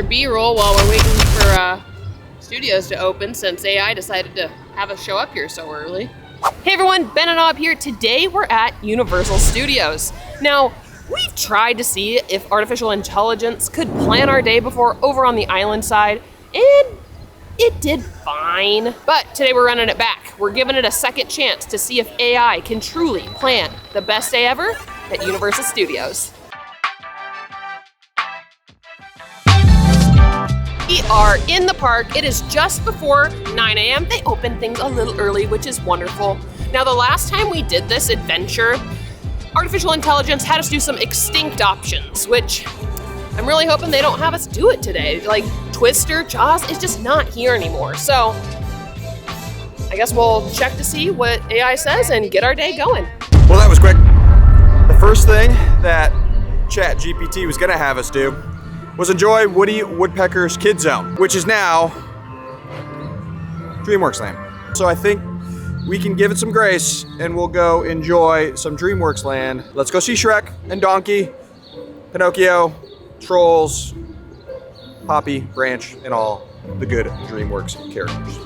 extra B-roll while we're waiting for studios to open since AI decided to have us show up here so early. Hey everyone, Ben and Ob here. Today we're at Universal Studios. Now, we've tried to see if artificial intelligence could plan our day before over on the island side, and it did fine. But today we're running it back. We're giving it a second chance to see if AI can truly plan the best day ever at Universal Studios. We are in the park. It is just before 9 a.m. They open things a little early, which is wonderful. Now, the last time we did this adventure, artificial intelligence had us do some extinct options, which I'm really hoping they don't have us do it today. Like Twister, Jaws is just not here anymore. So I guess we'll check to see what AI says and get our day going. Well, that was quick. The first thing that ChatGPT was gonna have us do was enjoy Woody Woodpecker's Kid Zone, which is now DreamWorks Land. So I think we can give it some grace and we'll go enjoy some DreamWorks Land. Let's go see Shrek and Donkey, Pinocchio, Trolls, Poppy, Branch, and all the good DreamWorks characters.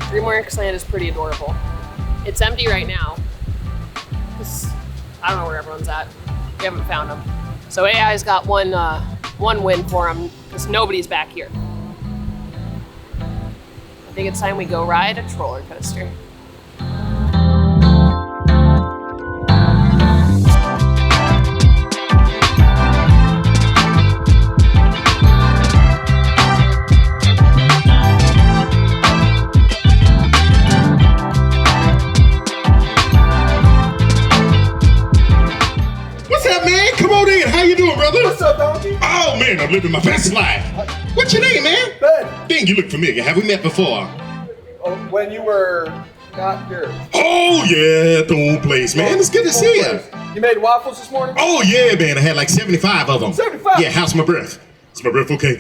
DreamWorks Land is pretty adorable. It's empty right now because I don't know where everyone's at. We haven't found them. So AI's got one win for them because nobody's back here. I think it's time we go ride a roller coaster. What's up, Donkey? Oh man, I'm living my best life. What's your name, man? Ben. Dang, you look familiar. Have we met before? Oh, when you were not here. Oh yeah, at the old place, man. It's good to see you. You made waffles this morning? Oh yeah, man. I had like 75 of them. 75? Yeah, how's my breath? Is my breath okay?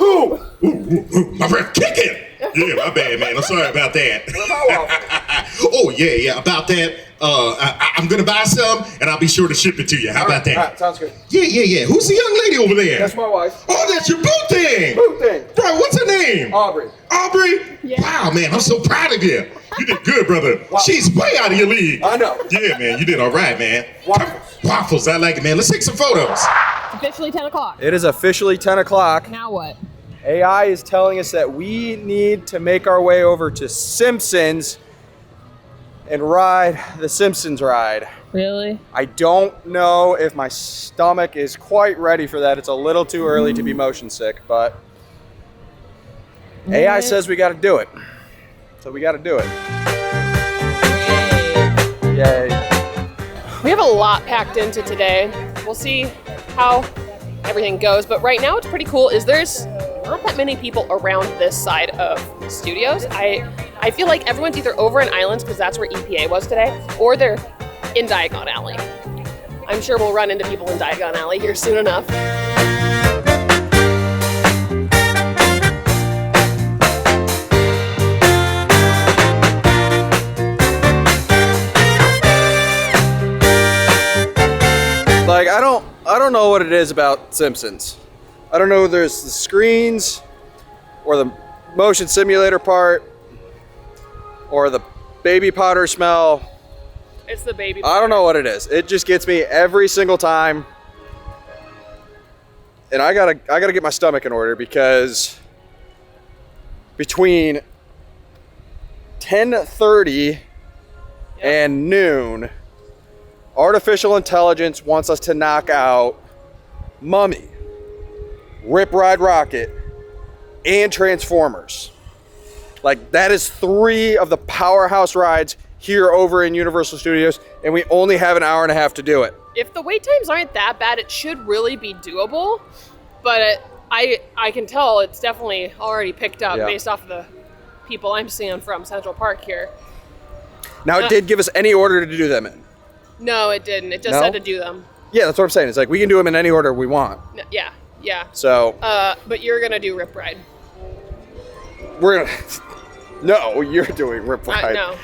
Ooh. Ooh, my breath kicking. Yeah, my bad, man. I'm sorry about that. What about waffles? Oh yeah, about that. I'm gonna buy some and I'll be sure to ship it to you. How about that? All right, sounds good. Yeah. Who's the young lady over there? That's my wife. Oh, that's your boo thing. Boo thing. Bro, what's her name? Aubrey. Aubrey? Yeah. Wow, man, I'm so proud of you. You did good, brother. Wow. She's way out of your league. I know. Yeah, man, you did all right, man. Waffles. Waffles, I like it, man. Let's take some photos. It's officially 10 o'clock. It is officially 10 o'clock. Now what? AI is telling us that we need to make our way over to Simpsons and ride the Simpsons ride. Really? I don't know if my stomach is quite ready for that. It's a little too early to be motion sick, but AI says we got to do it. So we got to do it. Yay. We have a lot packed into today. We'll see how everything goes, but right now it's pretty cool. There's not that many people around this side of studios. I feel like everyone's either over in Islands because that's where EPA was today, or they're in Diagon Alley. I'm sure we'll run into people in Diagon Alley here soon enough. Like I don't know what it is about Simpsons. I don't know if there's the screens or the motion simulator part or the baby powder smell. It's the baby. I don't know what it is. It just gets me every single time. And I gotta get my stomach in order because between 10:30 and noon, artificial intelligence wants us to knock out Mummy, Rip Ride Rocket, and Transformers. Like that is 3 of the powerhouse rides here over in Universal Studios, and we only have an hour and a half to do it. If the wait times aren't that bad, it should really be doable. But I can tell it's definitely already picked up based off of the people I'm seeing from Central Park here. Now, it did give us any order to do them in. No, it didn't. It just No? said to do them. Yeah, that's what I'm saying. It's like we can do them in any order we want. No, yeah, yeah. So But you're gonna do Rip Ride. we're gonna. No, you're doing Rip Ride. No.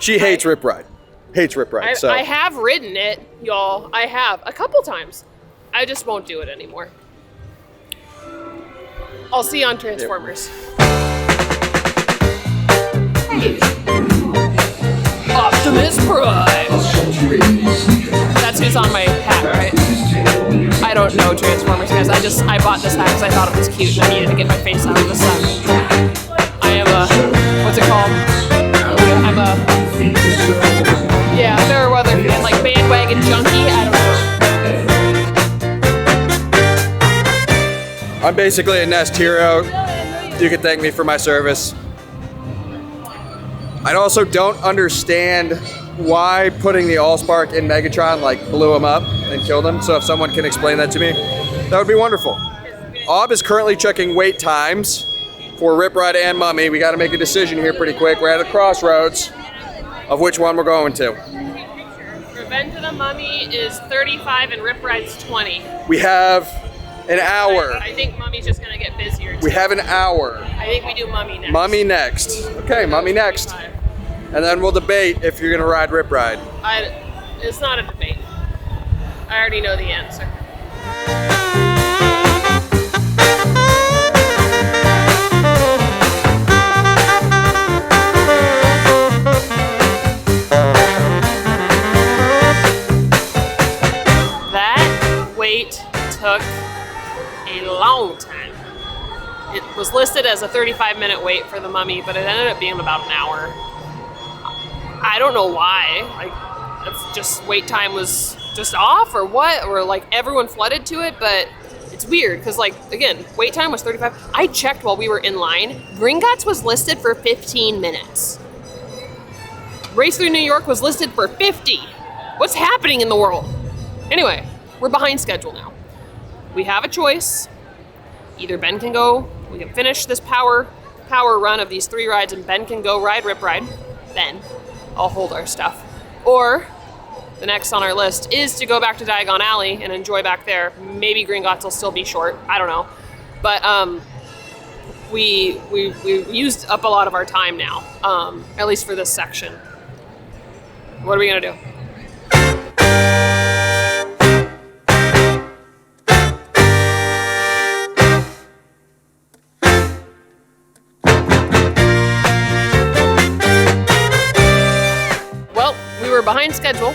She hates Rip Ride. Hates Rip Ride. So I have ridden it, y'all. I have a couple times. I just won't do it anymore. I'll see you on Transformers. Optimus Prime. That's who's on my hat, right? I don't know Transformers, guys. I bought this hat because I thought it was cute and I needed to get my face out of the sun. I am a, what's it called? I'm a, yeah, fair weather fan, like bandwagon junkie. I don't know. I'm basically a Nest hero. You can thank me for my service. I also don't understand why putting the Allspark in Megatron like blew him up and killed him. So if someone can explain that to me, that would be wonderful. Ob is currently checking wait times for Rip Ride and Mummy. We got to make a decision here pretty quick. We're at a crossroads of which one we're going to. Revenge of the Mummy is 35 and Rip Ride's 20. We have an hour. I think Mummy's just gonna get busier. We have an hour. I think we do Mummy next. Mummy next. Okay, Mummy next. 35. And then we'll debate if you're gonna ride Rip Ride. It's not a debate. I already know the answer. That wait took a long time. It was listed as a 35-minute wait for the Mummy, but it ended up being about an hour. I don't know why. Like, it's just wait time was just off or what, or like everyone flooded to it, but it's weird because, like, again, wait time was 35. I checked while we were in line. Gringotts was listed for 15 minutes. Race Through New York was listed for 50. What's happening in the world? Anyway, we're behind schedule now. We have a choice. Either Ben can go, we can finish this power run of these 3 rides, and Ben can go ride Rip Ride. Then I'll hold our stuff. Or the next on our list is to go back to Diagon Alley and enjoy back there. Maybe Gringotts will still be short. I don't know. But we used up a lot of our time now, at least for this section. What are we gonna do? Behind schedule,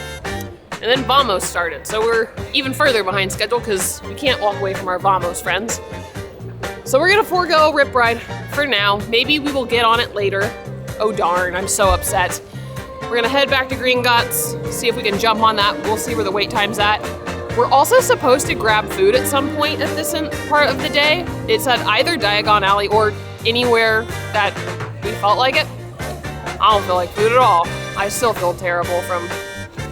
and then Vamos started, so we're even further behind schedule because we can't walk away from our Vamos friends. So we're gonna forego Rip Ride for now. Maybe we will get on it later. Oh darn, I'm so upset. We're gonna head back to Gringotts, see if we can jump on that. We'll see where the wait time's at. We're also supposed to grab food at some point at this part of the day. It's at either Diagon Alley or anywhere that we felt like it. I don't feel like food at all. I still feel terrible from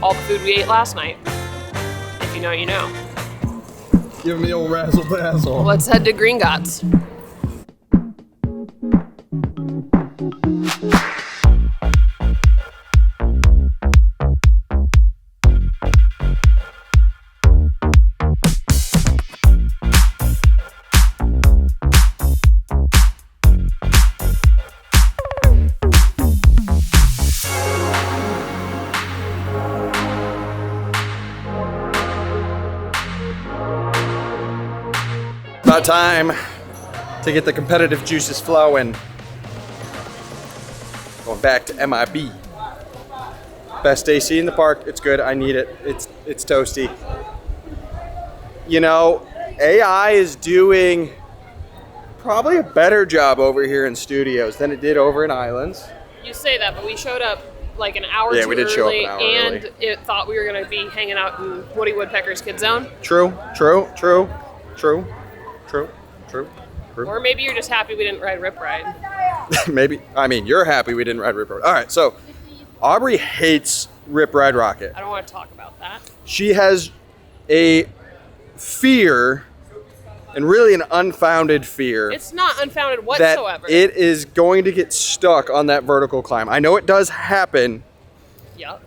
all the food we ate last night. If you know, you know. Give me the old razzle dazzle. Let's head to Gringotts. About time to get the competitive juices flowing. Going back to MIB. Best AC in the park. It's good. I need it. It's toasty. You know, AI is doing probably a better job over here in studios than it did over in Islands. You say that, but we showed up like an hour Yeah, too we did show up early, an hour and early. it thought we were going to be hanging out in Woody Woodpecker's Kid Zone. True. Or maybe you're just happy we didn't ride Rip Ride. Maybe. I mean, you're happy we didn't ride Rip Ride. All right, so Aubrey hates Rip Ride Rocket. I don't want to talk about that. She has a fear and really an unfounded fear It's not unfounded that whatsoever. it is going to get stuck on that vertical climb. I know it does happen, Yep.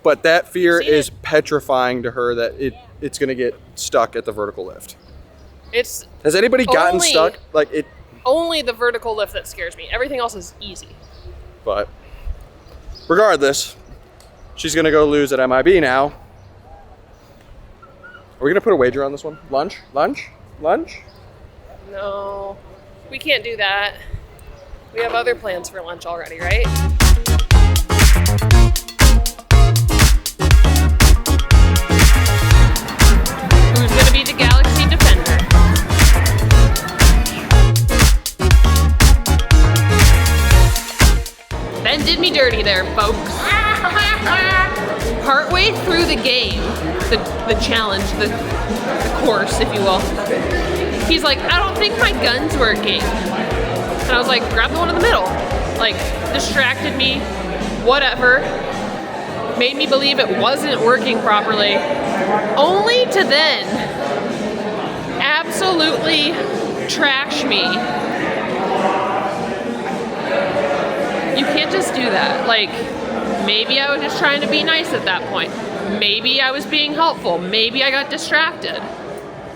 but that fear Seen is it. petrifying to her that it's going to get stuck at the vertical lift. It's Has anybody gotten Only- stuck? Like it, only the vertical lift that scares me. Everything else is easy. but regardless, she's going to go lose at MIB now. Are we going to put a wager on this one? Lunch? No, we can't do that. We have other plans for lunch already, right? Who's gonna be the Galaxy Defender? Ben did me dirty there, folks. Partway through the game, the challenge, the course, if you will, he's like, I don't think my gun's working. And I was like, grab the one in the middle. Like, distracted me, whatever. Made me believe it wasn't working properly. Only to then absolutely trash me. You can't just do that. Like, maybe I was just trying to be nice at that point. Maybe I was being helpful. Maybe I got distracted.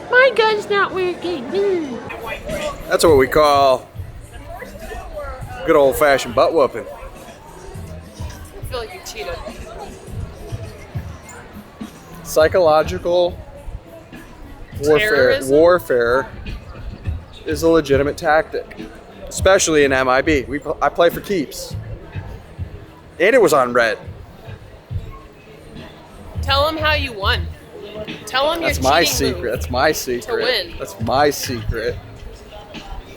My gun's not working. That's what we call good old-fashioned butt whooping. I feel like you cheated. Psychological Terrorism? warfare is a legitimate tactic, especially in MIB. I play for keeps, and it was on red. Tell them how you won. Tell them your That's my cheating secret. move. That's my secret. win. That's my secret.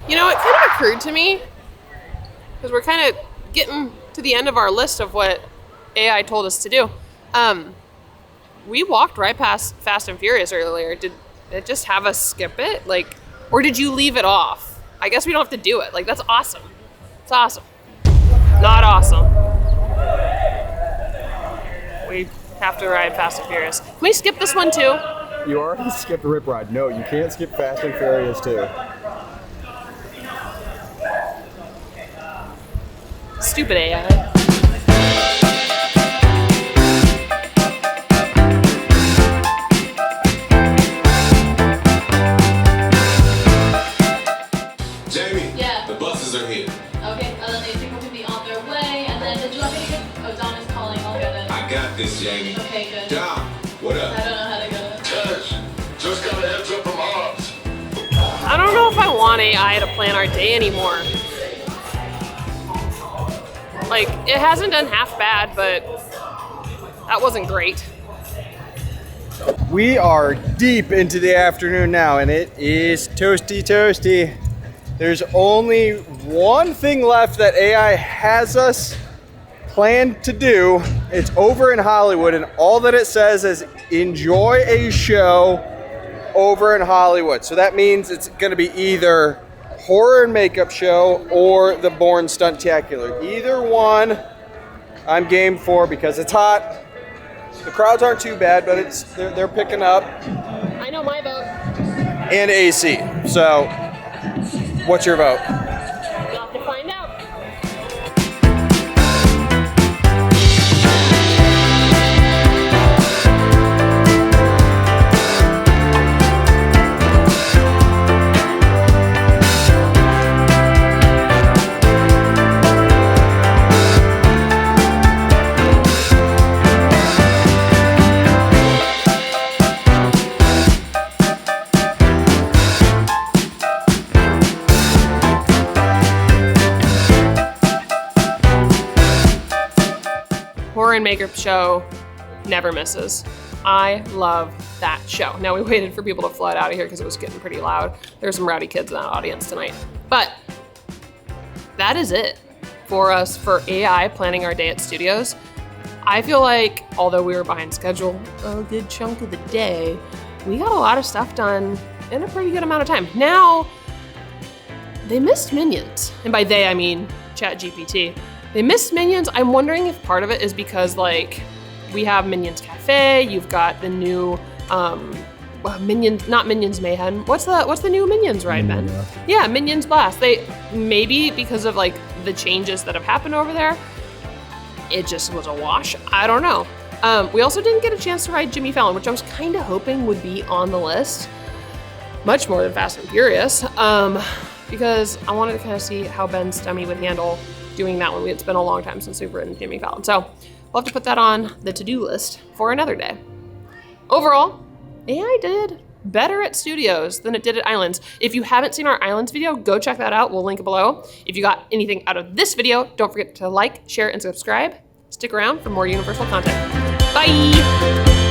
You know, it kind of occurred to me, because we're kind of getting to the end of our list of what AI told us to do. We walked right past Fast and Furious earlier. Did it just have us skip it? Like, or did you leave it off? I guess we don't have to do it. Like, that's awesome. It's awesome. Not awesome. We have to ride Fast and Furious. Can we skip this one too? You already skipped Rip Ride. No, you can't skip Fast and Furious too. Stupid AI. Jamie, Yeah. the buses are here. Okay, these people can be on their way, and then did you want me to get? Oh, Don is calling. I'll get it. I got this, Jamie. Okay, good. Dom, what I up? don't know how to get it. Touch. Just got a heads up from Oz. I don't know if I want AI to plan our day anymore. Like, it hasn't done half bad, but that wasn't great. We are deep into the afternoon now, and it is toasty. There's only one thing left that AI has us planned to do. It's over in Hollywood, and all that it says is enjoy a show over in Hollywood. So that means it's going to be either horror and makeup show or the Bourne Stuntacular. Either one I'm game for because it's hot. The crowds aren't too bad, but they're picking up, I know my vote. and AC. So, what's your vote? You'll have to find out. Horror and makeup show never misses. I love that show. Now we waited for people to flood out of here because it was getting pretty loud. There's some rowdy kids in that audience tonight. But that is it for us for AI planning our day at studios. I feel like, although we were behind schedule a good chunk of the day, we got a lot of stuff done in a pretty good amount of time. Now, they missed Minions. And by they, I mean ChatGPT. They missed Minions. I'm wondering if part of it is because, like, we have Minions Cafe, you've got the new Minions, not Minions Mayhem. What's the new Minions ride, Ben? Yeah, Minions Blast. They maybe because of like the changes that have happened over there, it just was a wash. I don't know. We also didn't get a chance to ride Jimmy Fallon, which I was kind of hoping would be on the list, much more than Fast and Furious, because I wanted to kind of see how Ben's tummy would handle doing that one. It's been a long time since we've ridden Jimmy Fallon, so we'll have to put that on the to-do list for another day. Overall, AI did better at studios than it did at Islands. If you haven't seen our Islands video, go check that out. We'll link it below. If you got anything out of this video, don't forget to like, share, and subscribe. Stick around for more Universal content. Bye!